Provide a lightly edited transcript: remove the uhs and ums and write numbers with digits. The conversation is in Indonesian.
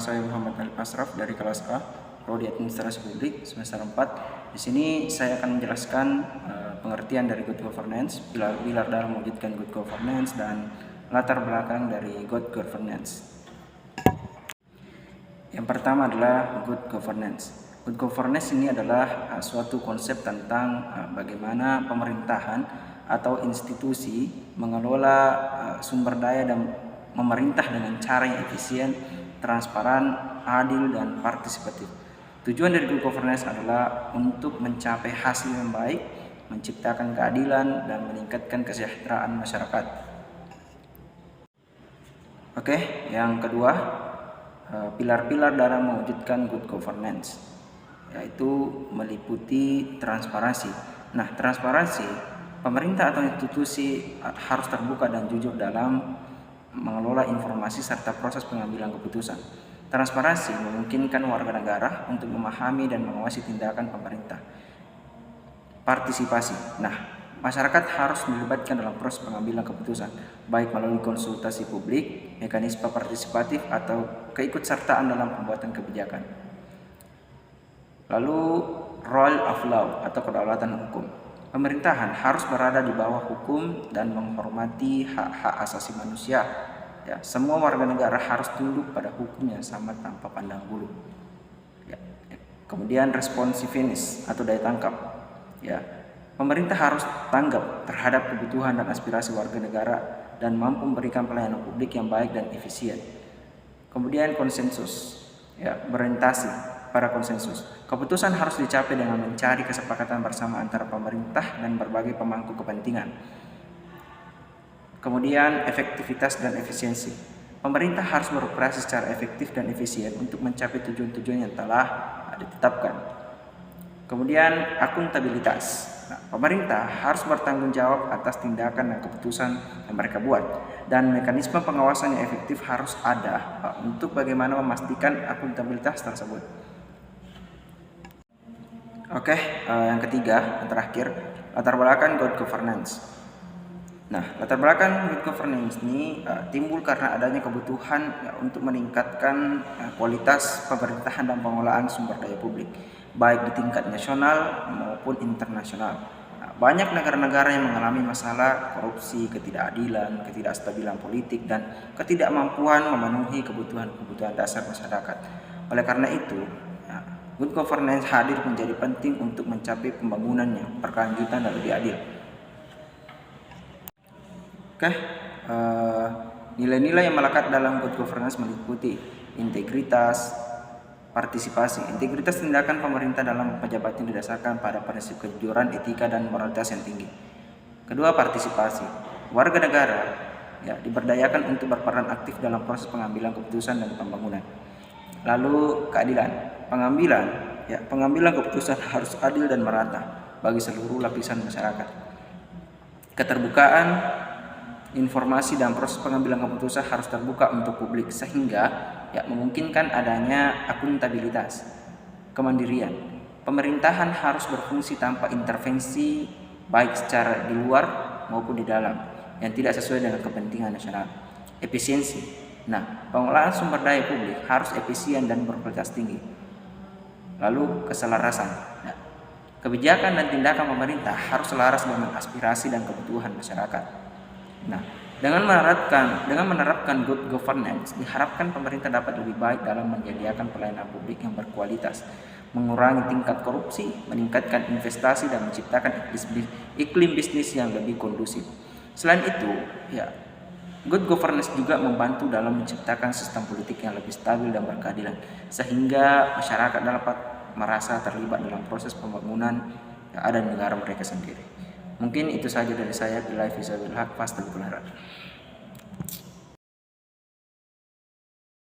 saya Muhammad Alif Asraf dari kelas A, Prodi Administrasi Publik semester 4. Di sini saya akan menjelaskan pengertian dari good governance, pilar-pilar dalam mewujudkan good governance, dan latar belakang dari good governance. Yang pertama adalah good governance. Good governance ini adalah suatu konsep tentang bagaimana pemerintahan atau institusi mengelola sumber daya dan memerintah dengan cara yang efisien, transparan, adil, dan partisipatif. Tujuan dari good governance adalah untuk mencapai hasil yang baik, menciptakan keadilan, dan meningkatkan kesejahteraan masyarakat. Oke, yang kedua, pilar-pilar dalam mewujudkan good governance, yaitu meliputi transparansi. Nah, transparansi, pemerintah atau institusi harus terbuka dan jujur dalam mengelola informasi serta proses pengambilan keputusan. Transparansi memungkinkan warga negara untuk memahami dan mengawasi tindakan pemerintah. Partisipasi. Nah, masyarakat harus dilibatkan dalam proses pengambilan keputusan, baik melalui konsultasi publik, mekanisme partisipatif, atau keikutsertaan dalam pembuatan kebijakan. Lalu, rule of law atau kedaulatan hukum. Pemerintahan harus berada di bawah hukum dan menghormati hak-hak asasi manusia. Ya, semua warga negara harus tunduk pada hukum yang sama tanpa pandang bulu. Ya. Kemudian responsiveness atau daya tangkap. Ya, pemerintah harus tanggap terhadap kebutuhan dan aspirasi warga negara dan mampu memberikan pelayanan publik yang baik dan efisien. Kemudian konsensus. Ya, berorientasi pada konsensus. Keputusan harus dicapai dengan mencari kesepakatan bersama antara pemerintah dan berbagai pemangku kepentingan. Kemudian efektivitas dan efisiensi. Pemerintah harus beroperasi secara efektif dan efisien untuk mencapai tujuan-tujuan yang telah ditetapkan. Kemudian akuntabilitas. Nah, pemerintah harus bertanggung jawab atas tindakan dan keputusan yang mereka buat, dan mekanisme pengawasan yang efektif harus ada untuk bagaimana memastikan akuntabilitas tersebut. Oke, yang ketiga, yang terakhir, latar belakang good governance. Nah, latar belakang good governance ini timbul karena adanya kebutuhan untuk meningkatkan kualitas pemerintahan dan pengelolaan sumber daya publik, baik di tingkat nasional maupun internasional. Nah, banyak negara-negara yang mengalami masalah korupsi, ketidakadilan, ketidakstabilan politik, dan ketidakmampuan memenuhi kebutuhan-kebutuhan dasar masyarakat. Oleh karena itu, good governance hadir menjadi penting untuk mencapai pembangunan yang berkelanjutan dan lebih adil. Oke, nilai-nilai yang melekat dalam good governance meliputi integritas, partisipasi. Integritas tindakan pemerintah dalam pejabat yang didasarkan pada prinsip kejujuran, etika, dan moralitas yang tinggi. Kedua, partisipasi. Warga negara diberdayakan untuk berperan aktif dalam proses pengambilan keputusan dan pembangunan. Lalu keadilan. Pengambilan keputusan harus adil dan merata bagi seluruh lapisan masyarakat. Keterbukaan informasi dan proses pengambilan keputusan harus terbuka untuk publik sehingga memungkinkan adanya akuntabilitas. Kemandirian. Pemerintahan harus berfungsi tanpa intervensi baik secara di luar maupun di dalam yang tidak sesuai dengan kepentingan nasional. Efisiensi. Nah, pengelolaan sumber daya publik harus efisien dan berkualitas tinggi. Lalu keselarasan. Nah, kebijakan dan tindakan pemerintah harus selaras dengan aspirasi dan kebutuhan masyarakat. Nah, dengan menerapkan good governance, diharapkan pemerintah dapat lebih baik dalam menyediakan pelayanan publik yang berkualitas, mengurangi tingkat korupsi, meningkatkan investasi, dan menciptakan iklim bisnis yang lebih kondusif. Selain itu, good governance juga membantu dalam menciptakan sistem politik yang lebih stabil dan berkeadilan, sehingga masyarakat dapat merasa terlibat dalam proses pembangunan yang ada di negara mereka sendiri. Mungkin itu saja dari saya. Billahi fi sabilillah, fastabikul khairat.